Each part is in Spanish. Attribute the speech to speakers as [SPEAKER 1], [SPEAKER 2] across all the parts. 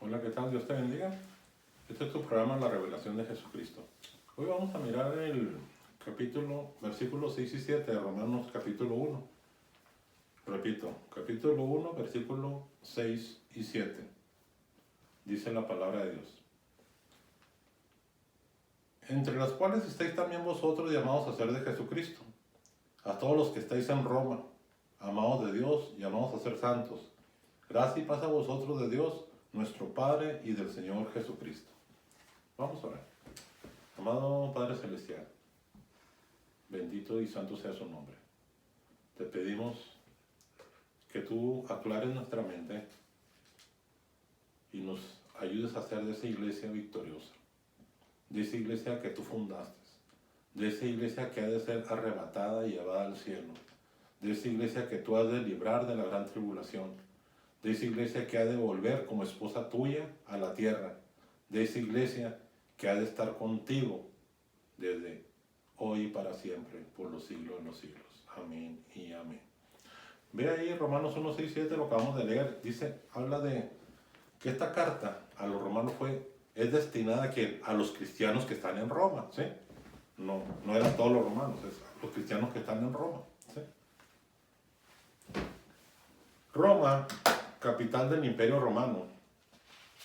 [SPEAKER 1] Hola, ¿qué tal? Dios te bendiga. Este es tu programa La Revelación de Jesucristo. Hoy vamos a mirar el versículos 6 y 7 de Romanos capítulo 1. Repito, capítulo 1, versículo 6 y 7. Dice la palabra de Dios. Entre las cuales estáis también vosotros llamados a ser de Jesucristo, a todos los que estáis en Roma, amados de Dios, llamados a ser santos. Gracia y paz a vosotros de Dios, nuestro Padre y del Señor Jesucristo. Vamos a orar. Amado Padre Celestial, bendito y santo sea su nombre. Te pedimos que tú aclares nuestra mente y nos ayudes a hacer de esa iglesia victoriosa, de esa iglesia que tú fundaste, de esa iglesia que ha de ser arrebatada y llevada al cielo, de esa iglesia que tú has de librar de la gran tribulación, de esa iglesia que ha de volver como esposa tuya a la tierra, de esa iglesia que ha de estar contigo desde hoy y para siempre, por los siglos de los siglos. Amén y amén. Ve ahí Romanos 1, 6, 7, lo acabamos de leer. Dice, habla de que esta carta a los romanos es destinada a los cristianos que están en Roma, ¿sí? No eran todos los romanos, es los cristianos que están en Roma, ¿sí? Roma, capital del Imperio Romano,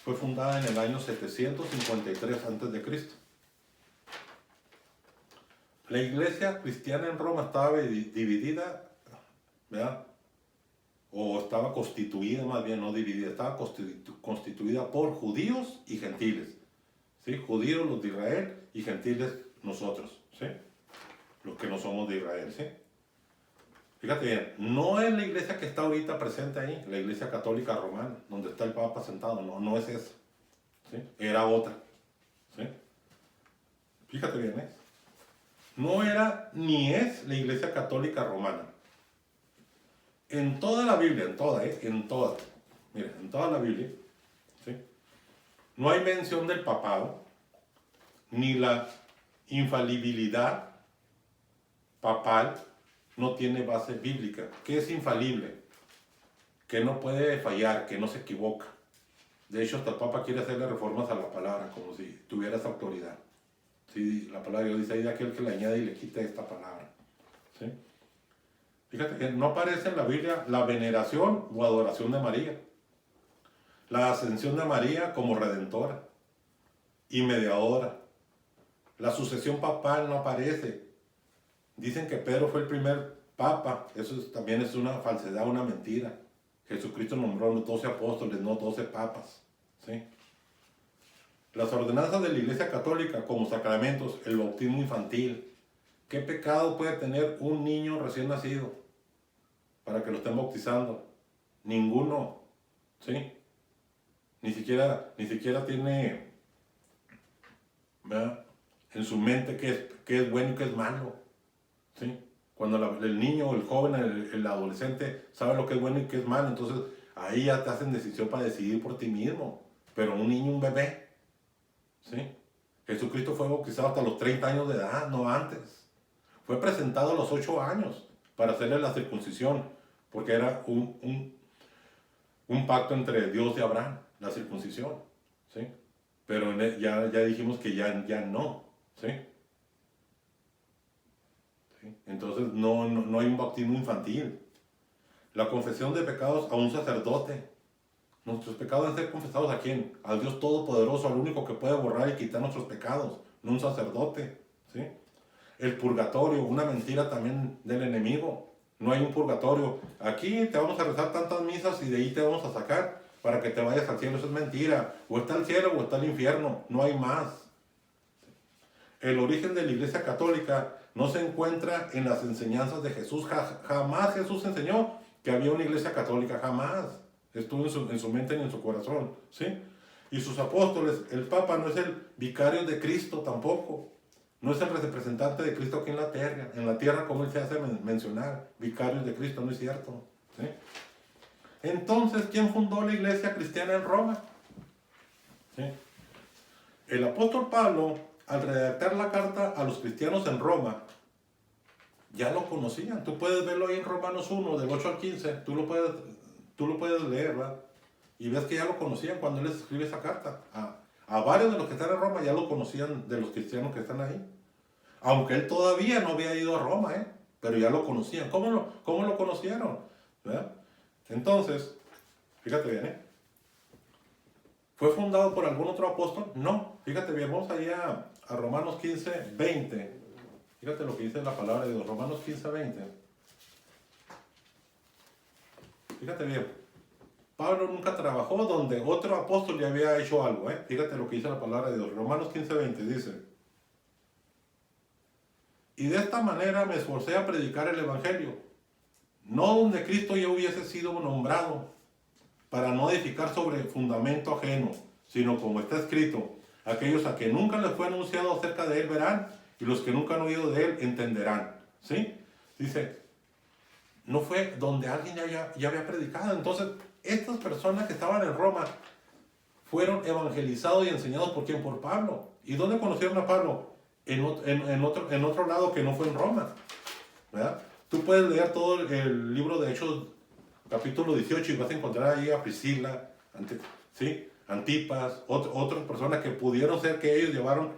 [SPEAKER 1] fue fundada en el año 753 a.C. La iglesia cristiana en Roma estaba dividida, ¿verdad? O estaba constituida, más bien, no dividida, estaba constituida por judíos y gentiles, ¿sí? Judíos, los de Israel, y gentiles, nosotros, ¿sí? Los que no somos de Israel, ¿sí? Fíjate bien, no es la iglesia que está ahorita presente ahí, la iglesia católica romana, donde está el Papa sentado, no es esa, ¿sí? Era otra, ¿sí? Fíjate bien, ¿eh? No era ni es la iglesia católica romana. En toda la Biblia, en toda, mira, en toda la Biblia, ¿sí? No hay mención del papado, ni la infalibilidad papal no tiene base bíblica. ¿Qué es infalible? Que no puede fallar, que no se equivoca. De hecho, hasta el Papa quiere hacerle reformas a la palabra, como si tuviera esa autoridad. Sí, la palabra de Dios dice ahí de aquel que le añade y le quita esta palabra, ¿sí? Fíjate que no aparece en la Biblia la veneración o adoración de María, la ascensión de María como redentora y mediadora. La sucesión papal no aparece. Dicen que Pedro fue el primer papa. Eso también es una falsedad, una mentira. Jesucristo nombró a los 12 apóstoles, no 12 papas, ¿sí? Las ordenanzas de la Iglesia Católica como sacramentos, el bautismo infantil. ¿Qué pecado puede tener un niño recién nacido para que lo estén bautizando? Ninguno, ¿sí? Ni siquiera tiene, ¿verdad?, en su mente qué es bueno y qué es malo, ¿sí? Cuando el niño, el joven, el adolescente sabe lo que es bueno y qué es malo, entonces ahí ya te hacen decisión para decidir por ti mismo. Pero un niño, un bebé, ¿sí? Jesucristo fue bautizado hasta los 30 años de edad, no antes. Fue presentado a los 8 años para hacerle la circuncisión, porque era un pacto entre Dios y Abraham, la circuncisión, ¿sí? Pero ya dijimos que ya no, ¿sí? ¿Sí? Entonces no hay un bautismo infantil. La confesión de pecados a un sacerdote. Nuestros pecados deben ser confesados ¿a quién? Al Dios Todopoderoso, al único que puede borrar y quitar nuestros pecados, no un sacerdote, ¿sí? El purgatorio, una mentira también del enemigo. No hay un purgatorio. Aquí te vamos a rezar tantas misas y de ahí te vamos a sacar para que te vayas al cielo. Eso es mentira. O está el cielo o está el infierno. No hay más. El origen de la Iglesia Católica no se encuentra en las enseñanzas de Jesús. Jamás Jesús enseñó que había una Iglesia Católica. Jamás. Estuvo en su mente ni en su corazón, ¿sí? Y sus apóstoles, el Papa no es el vicario de Cristo tampoco. No es el representante de Cristo aquí en la tierra como él se hace mencionar, vicarios de Cristo, no es cierto, ¿sí? Entonces, ¿quién fundó la iglesia cristiana en Roma? ¿Sí? El apóstol Pablo, al redactar la carta a los cristianos en Roma, ya lo conocían. Tú puedes verlo ahí en Romanos 1, del 8 al 15, tú lo puedes leer, ¿verdad? Y ves que ya lo conocían cuando él les escribe esa carta. A varios de los que están en Roma ya lo conocían de los cristianos que están ahí. Aunque él todavía no había ido a Roma, pero ya lo conocían. ¿Cómo lo conocieron? ¿Verdad? Entonces, fíjate bien, ¿fue fundado por algún otro apóstol? No, fíjate bien, vamos allá a Romanos 15, 20. Fíjate lo que dice la palabra de Dios, Romanos 15, 20. Fíjate bien, Pablo nunca trabajó donde otro apóstol ya había hecho algo, Fíjate lo que dice la palabra de Dios, Romanos 15, 20 dice: y de esta manera me esforcé a predicar el evangelio, no donde Cristo ya hubiese sido nombrado, para no edificar sobre fundamento ajeno, sino como está escrito: aquellos a que nunca les fue anunciado acerca de él verán, y los que nunca han oído de él entenderán. ¿Sí? Dice, no fue donde alguien ya había predicado. Entonces, estas personas que estaban en Roma fueron evangelizados y enseñados por quién, por Pablo. ¿Y dónde conocieron a Pablo? En otro lado que no fue en Roma, ¿verdad? Tú puedes leer todo el libro de Hechos, capítulo 18, y vas a encontrar ahí a Priscila, ¿sí? Antipas, otras personas que pudieron ser que ellos llevaron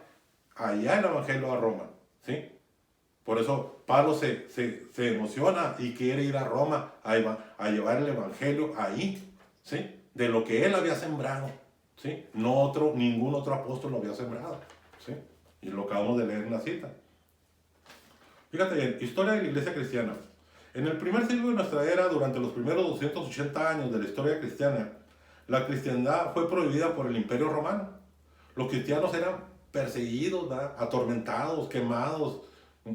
[SPEAKER 1] allá el evangelio a Roma, ¿sí? Por eso Pablo se emociona y quiere ir a Roma a llevar el evangelio ahí, ¿sí? De lo que él había sembrado, ¿sí? Ningún otro apóstol lo había sembrado, ¿sí? Y lo acabamos de leer en la cita. Fíjate bien, historia de la iglesia cristiana. En el primer siglo de nuestra era, durante los primeros 280 años de la historia cristiana, la cristiandad fue prohibida por el Imperio Romano. Los cristianos eran perseguidos, ¿verdad? Atormentados, quemados,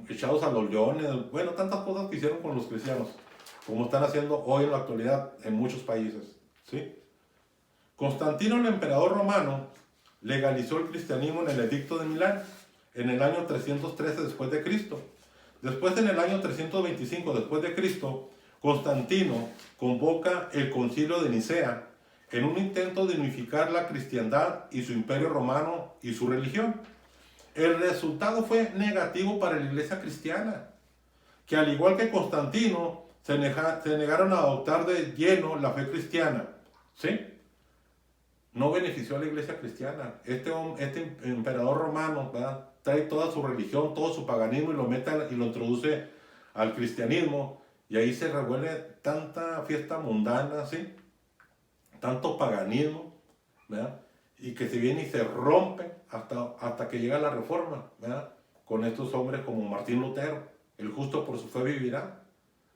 [SPEAKER 1] echados a los leones, bueno, tantas cosas que hicieron con los cristianos, como están haciendo hoy en la actualidad en muchos países, ¿sí? Constantino, el emperador romano, legalizó el cristianismo en el Edicto de Milán en el año 313 después de Cristo. Después, en el año 325 después de Cristo, Constantino convoca el Concilio de Nicea en un intento de unificar la cristiandad y su imperio romano y su religión. El resultado fue negativo para la iglesia cristiana, que al igual que Constantino, se negaron a adoptar de lleno la fe cristiana, ¿sí? No benefició a la iglesia cristiana. Este emperador romano, ¿verdad?, trae toda su religión, todo su paganismo y lo mete y lo introduce al cristianismo, y ahí se revuelve tanta fiesta mundana, ¿sí? Tanto paganismo, ¿verdad? Y que se viene y se rompe hasta que llega la reforma, ¿verdad? Con estos hombres como Martín Lutero, el justo por su fe vivirá,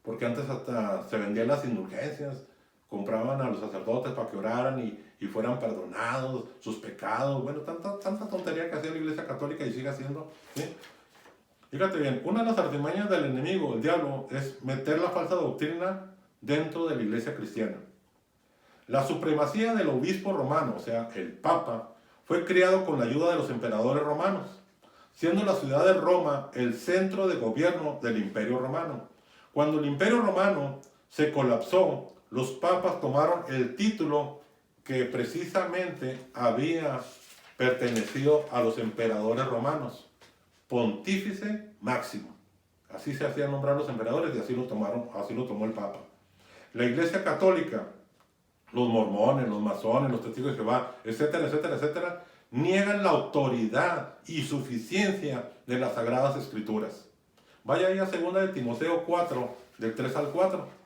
[SPEAKER 1] porque antes hasta se vendían las indulgencias, compraban a los sacerdotes para que oraran y fueran perdonados sus pecados, bueno, tanta tontería que hacía la iglesia católica y sigue haciendo, ¿sí? Fíjate bien, una de las artimañas del enemigo, el diablo, es meter la falsa doctrina dentro de la iglesia cristiana. La supremacía del obispo romano, o sea, el papa, fue creado con la ayuda de los emperadores romanos, siendo la ciudad de Roma el centro de gobierno del imperio romano. Cuando el imperio romano se colapsó, los papas tomaron el título que precisamente había pertenecido a los emperadores romanos, Pontífice Máximo. Así se hacían nombrar los emperadores y así lo tomó el papa. La iglesia católica, los mormones, los masones, los testigos de Jehová, etcétera, etcétera, etcétera, niegan la autoridad y suficiencia de las Sagradas Escrituras. Vaya ahí a 2 de Timoteo 4, del 3 al 4.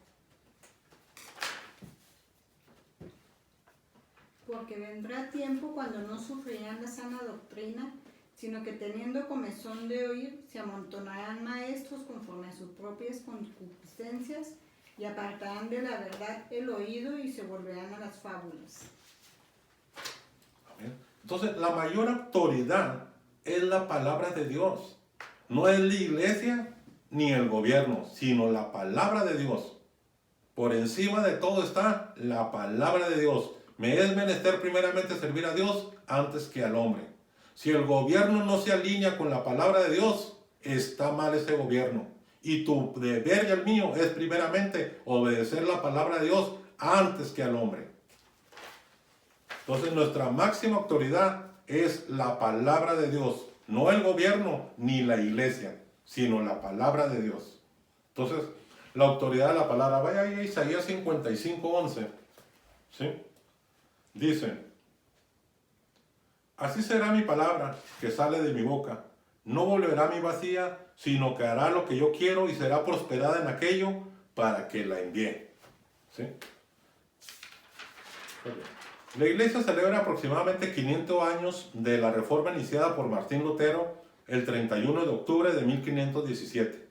[SPEAKER 2] Porque vendrá tiempo cuando no sufrirán la sana doctrina, sino que teniendo comezón de oír, se amontonarán maestros conforme a sus propias concupiscencias, y apartarán de la verdad el oído y se volverán a las fábulas.
[SPEAKER 1] Entonces, la mayor autoridad es la palabra de Dios. No es la iglesia ni el gobierno, sino la palabra de Dios. Por encima de todo está la palabra de Dios. Me es menester primeramente servir a Dios antes que al hombre. Si el gobierno no se alinea con la palabra de Dios, está mal ese gobierno. Y tu deber y el mío es primeramente obedecer la palabra de Dios antes que al hombre. Entonces nuestra máxima autoridad es la palabra de Dios. No el gobierno ni la iglesia, sino la palabra de Dios. Entonces, la autoridad de la palabra. Vaya ahí a Isaías 55:11. ¿Sí? Dice, así será mi palabra que sale de mi boca. No volverá a mí vacía, sino que hará lo que yo quiero y será prosperada en aquello para que la envíe. ¿Sí? La iglesia celebra aproximadamente 500 años de la reforma iniciada por Martín Lutero el 31 de octubre de 1517.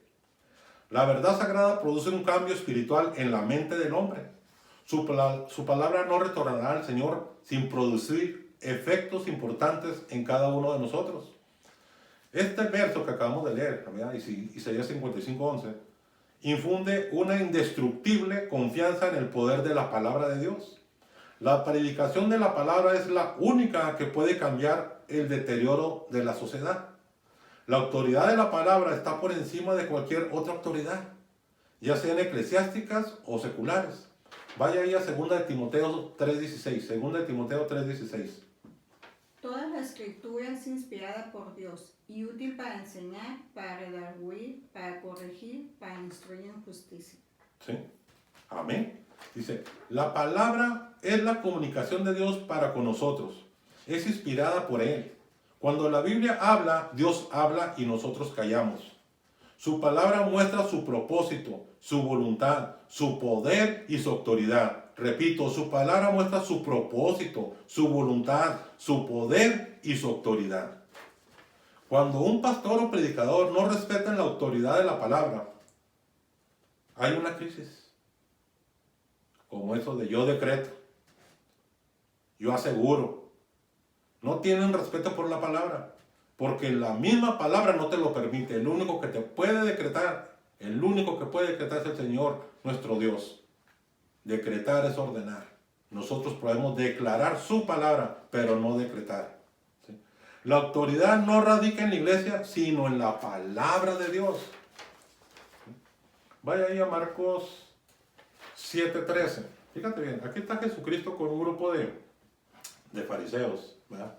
[SPEAKER 1] La verdad sagrada produce un cambio espiritual en la mente del hombre. Su palabra no retornará al Señor sin producir efectos importantes en cada uno de nosotros. Este verso que acabamos de leer, Isaías 55:11, infunde una indestructible confianza en el poder de la palabra de Dios. La predicación de la palabra es la única que puede cambiar el deterioro de la sociedad. La autoridad de la palabra está por encima de cualquier otra autoridad, ya sean eclesiásticas o seculares. Vaya ahí a 2 de Timoteo 3:16. 2 de Timoteo 3:16.
[SPEAKER 2] Toda la escritura es inspirada por Dios y útil para enseñar, para redarguir, para corregir, para instruir en justicia.
[SPEAKER 1] ¿Sí? Amén. Dice, la palabra es la comunicación de Dios para con nosotros. Es inspirada por Él. Cuando la Biblia habla, Dios habla y nosotros callamos. Su palabra muestra su propósito, su voluntad, su poder y su autoridad. Repito, su palabra muestra su propósito, su voluntad, su poder y su autoridad. Cuando un pastor o predicador no respetan la autoridad de la palabra, hay una crisis. Como eso de yo decreto, yo aseguro. No tienen respeto por la palabra, porque la misma palabra no te lo permite. El único que te puede decretar, el único que puede decretar es el Señor, nuestro Dios. Decretar es ordenar. Nosotros podemos declarar su palabra, pero no decretar. ¿Sí? La autoridad no radica en la iglesia, sino en la palabra de Dios. ¿Sí? Vaya ahí a Marcos 7:13. Fíjate bien, aquí está Jesucristo con un grupo de fariseos, ¿verdad?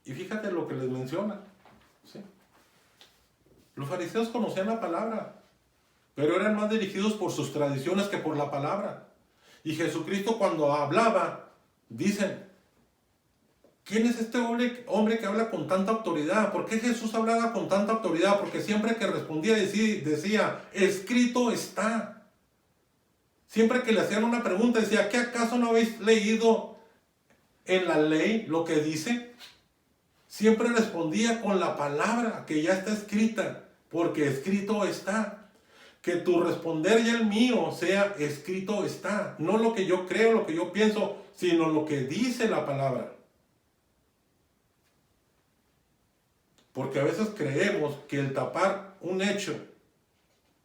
[SPEAKER 1] Y fíjate lo que les menciona. ¿Sí? Los fariseos conocían la palabra, pero eran más dirigidos por sus tradiciones que por la palabra. Y Jesucristo cuando hablaba, dicen, ¿quién es este hombre que habla con tanta autoridad? ¿Por qué Jesús hablaba con tanta autoridad? Porque siempre que respondía decía, escrito está. Siempre que le hacían una pregunta decía, ¿qué acaso no habéis leído en la ley lo que dice? Siempre respondía con la palabra que ya está escrita, porque escrito está. Que tu responder y el mío sea escrito está. No lo que yo creo, lo que yo pienso, sino lo que dice la palabra. Porque a veces creemos que el tapar un hecho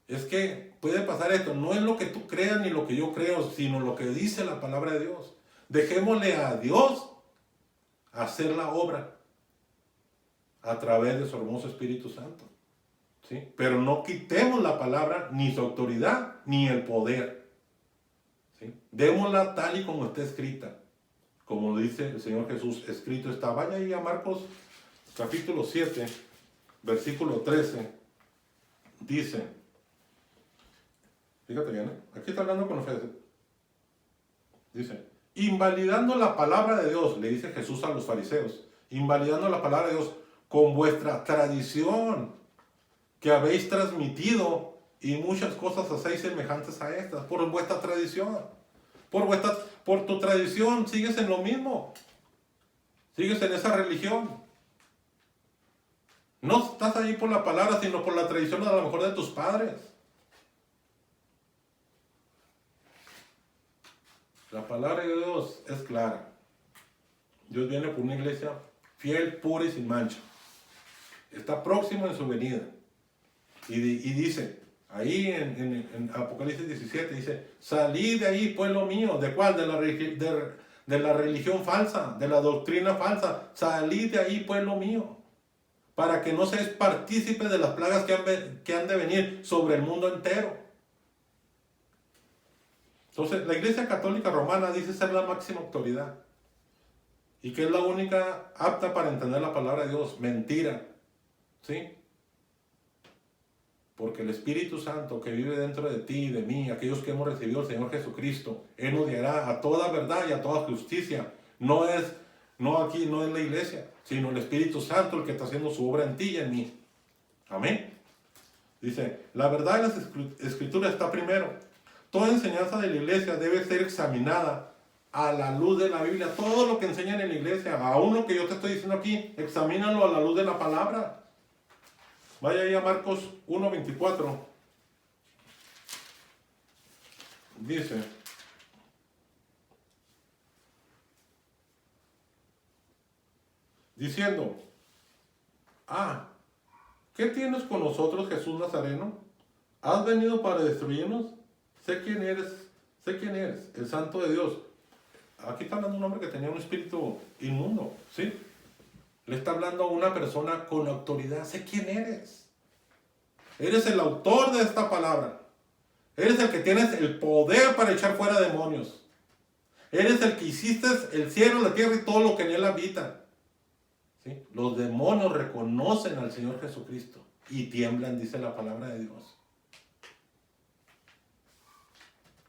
[SPEAKER 1] es que puede pasar esto. No es lo que tú creas ni lo que yo creo, sino lo que dice la palabra de Dios. Dejémosle a Dios hacer la obra a través de su hermoso Espíritu Santo. ¿Sí? Pero no quitemos la palabra, ni su autoridad, ni el poder. ¿Sí? Démosla tal y como está escrita. Como dice el Señor Jesús, escrito está. Vaya ahí a Marcos capítulo 7, versículo 13. Dice, fíjate bien, aquí está hablando con fe. Dice, invalidando la palabra de Dios, le dice Jesús a los fariseos, invalidando la palabra de Dios con vuestra tradición que habéis transmitido y muchas cosas hacéis semejantes a estas, por vuestra tradición. Por tu tradición sigues en lo mismo. Sigues en esa religión. No estás ahí por la palabra, sino por la tradición a lo mejor de tus padres. La palabra de Dios es clara. Dios viene por una iglesia fiel, pura y sin mancha. Está próximo en su venida. Y dice, ahí en Apocalipsis 17, dice, salid de ahí, pueblo mío. ¿De cuál? De la religión falsa, de la doctrina falsa. Salid de ahí, pueblo mío. Para que no seáis partícipes de las plagas que han de venir sobre el mundo entero. Entonces, la Iglesia Católica Romana dice ser la máxima autoridad. Y que es la única apta para entender la palabra de Dios. Mentira. ¿Sí? Porque el Espíritu Santo que vive dentro de ti y de mí, aquellos que hemos recibido al Señor Jesucristo, Él nos guiará a toda verdad y a toda justicia. No es la iglesia, sino el Espíritu Santo el que está haciendo su obra en ti y en mí. Amén. Dice, la verdad de las Escrituras está primero. Toda enseñanza de la iglesia debe ser examinada a la luz de la Biblia. Todo lo que enseñan en la iglesia, aún lo que yo te estoy diciendo aquí, examínalo a la luz de la palabra. Vaya ahí a Marcos 1:24. Dice, diciendo, ¿qué tienes con nosotros, Jesús Nazareno? ¿Has venido para destruirnos? Sé quién eres, el Santo de Dios. Aquí está hablando un hombre que tenía un espíritu inmundo, ¿sí? Le está hablando a una persona con autoridad. Sé quién eres. Eres el autor de esta palabra. Eres el que tienes el poder para echar fuera demonios. Eres el que hiciste el cielo, la tierra y todo lo que en él habita. ¿Sí? Los demonios reconocen al Señor Jesucristo y tiemblan, dice la palabra de Dios.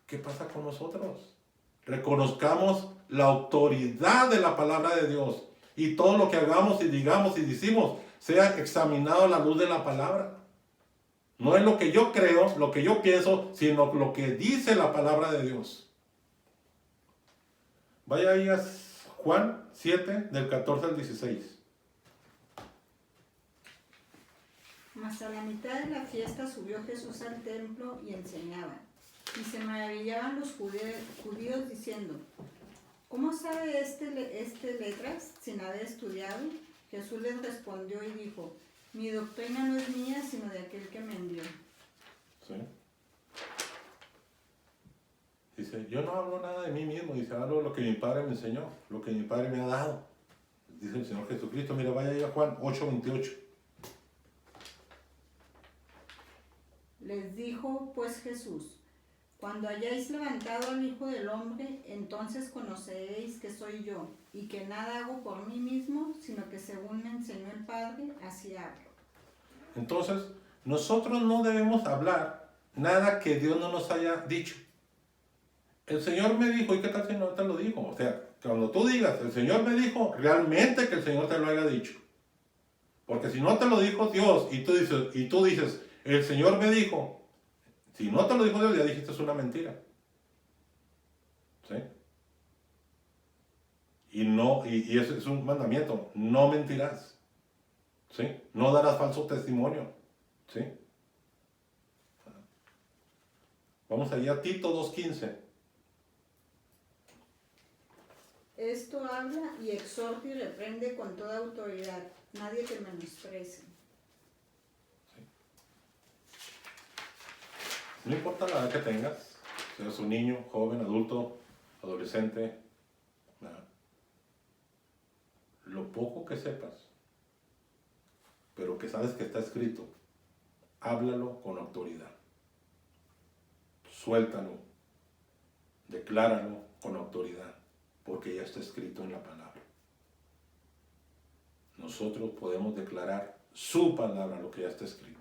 [SPEAKER 1] ¿Qué pasa con nosotros? Reconozcamos la autoridad de la palabra de Dios y todo lo que hagamos y digamos y decimos sea examinado a la luz de la palabra. No es lo que yo creo, lo que yo pienso, sino lo que dice la palabra de Dios. Vaya ahí a Juan 7, del 14 al 16.
[SPEAKER 2] Mas a la mitad de la fiesta subió Jesús al templo y enseñaba. Y se maravillaban los judíos diciendo, ¿cómo sabe este letras sin haber estudiado? Jesús les respondió y dijo, mi doctrina no es mía, sino de aquel que me envió.
[SPEAKER 1] ¿Sí? Dice, yo no hablo nada de mí mismo, dice, hablo lo que mi Padre me enseñó, lo que mi Padre me ha dado. Dice el Señor Jesucristo, mira, vaya ahí a Juan 8:28.
[SPEAKER 2] Les dijo pues Jesús, cuando hayáis levantado al Hijo del Hombre, entonces conoceréis que soy yo, y que nada hago por mí mismo, sino que según me enseñó el Padre, así hablo.
[SPEAKER 1] Entonces, nosotros no debemos hablar nada que Dios no nos haya dicho. El Señor me dijo, ¿y qué tal si no te lo dijo? O sea, cuando tú digas, el Señor me dijo, realmente que el Señor te lo haya dicho. Porque si no te lo dijo Dios, y tú dices, el Señor me dijo, si no te lo dijo Dios, ya dijiste es una mentira. ¿Sí? Y eso es un mandamiento, no mentirás. ¿Sí? No darás falso testimonio. ¿Sí? Vamos allá a Tito 2:15.
[SPEAKER 2] Esto habla y exhorta y reprende con toda autoridad, nadie te menosprecie.
[SPEAKER 1] No importa la edad que tengas, seas un niño, joven, adulto, adolescente, ¿verdad? Lo poco que sepas, pero que sabes que está escrito, háblalo con autoridad. Suéltalo, decláralo con autoridad, porque ya está escrito en la palabra. Nosotros podemos declarar su palabra, lo que ya está escrito.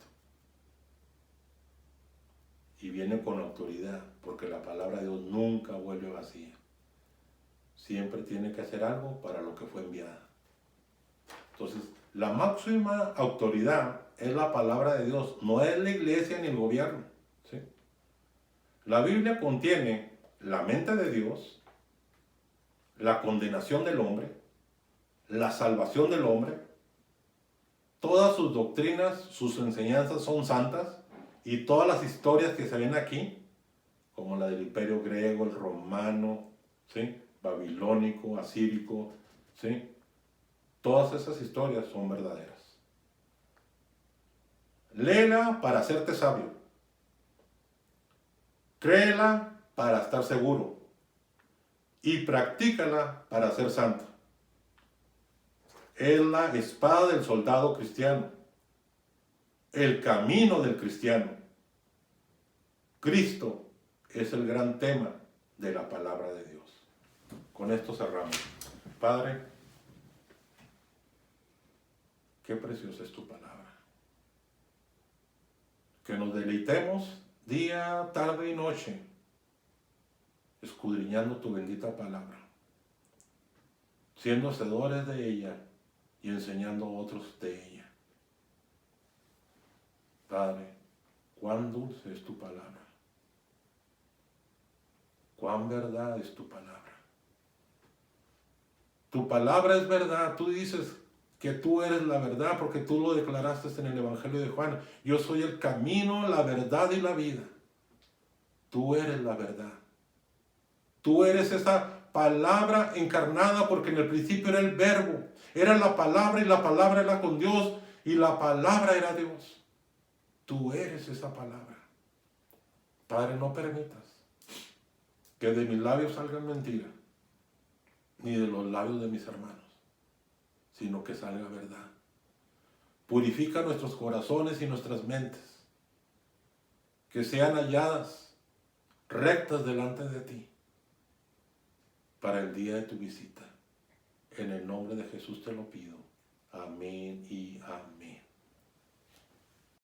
[SPEAKER 1] Y viene con autoridad, porque la palabra de Dios nunca vuelve vacía. Siempre tiene que hacer algo para lo que fue enviada. Entonces, la máxima autoridad es la palabra de Dios, no es la iglesia ni el gobierno. ¿Sí? La Biblia contiene la mente de Dios, la condenación del hombre, la salvación del hombre. Todas sus doctrinas, sus enseñanzas son santas. Y todas las historias que se ven aquí, como la del imperio griego, el romano, ¿sí? Babilónico, asírico, ¿sí? Todas esas historias son verdaderas. Léela para hacerte sabio. Créela para estar seguro. Y practícala para ser santo. Es la espada del soldado cristiano. El camino del cristiano. Cristo es el gran tema de la palabra de Dios. Con esto cerramos. Padre, qué preciosa es tu palabra. Qué que nos deleitemos día, tarde y noche, escudriñando tu bendita palabra, siendo hacedores de ella y enseñando a otros de ella. Padre, cuán dulce es tu palabra, cuán verdad es tu palabra. Tu palabra es verdad. Tú dices que tú eres la verdad porque tú lo declaraste en el Evangelio de Juan. Yo soy el camino, la verdad y la vida. Tú eres la verdad. Tú eres esa palabra encarnada porque en el principio era el verbo. Era la palabra y la palabra era con Dios y la palabra era Dios. Tú eres esa palabra. Padre, no permitas que de mis labios salgan mentiras, ni de los labios de mis hermanos, sino que salga verdad. Purifica nuestros corazones y nuestras mentes, que sean halladas rectas delante de ti, para el día de tu visita. En el nombre de Jesús te lo pido. Amén y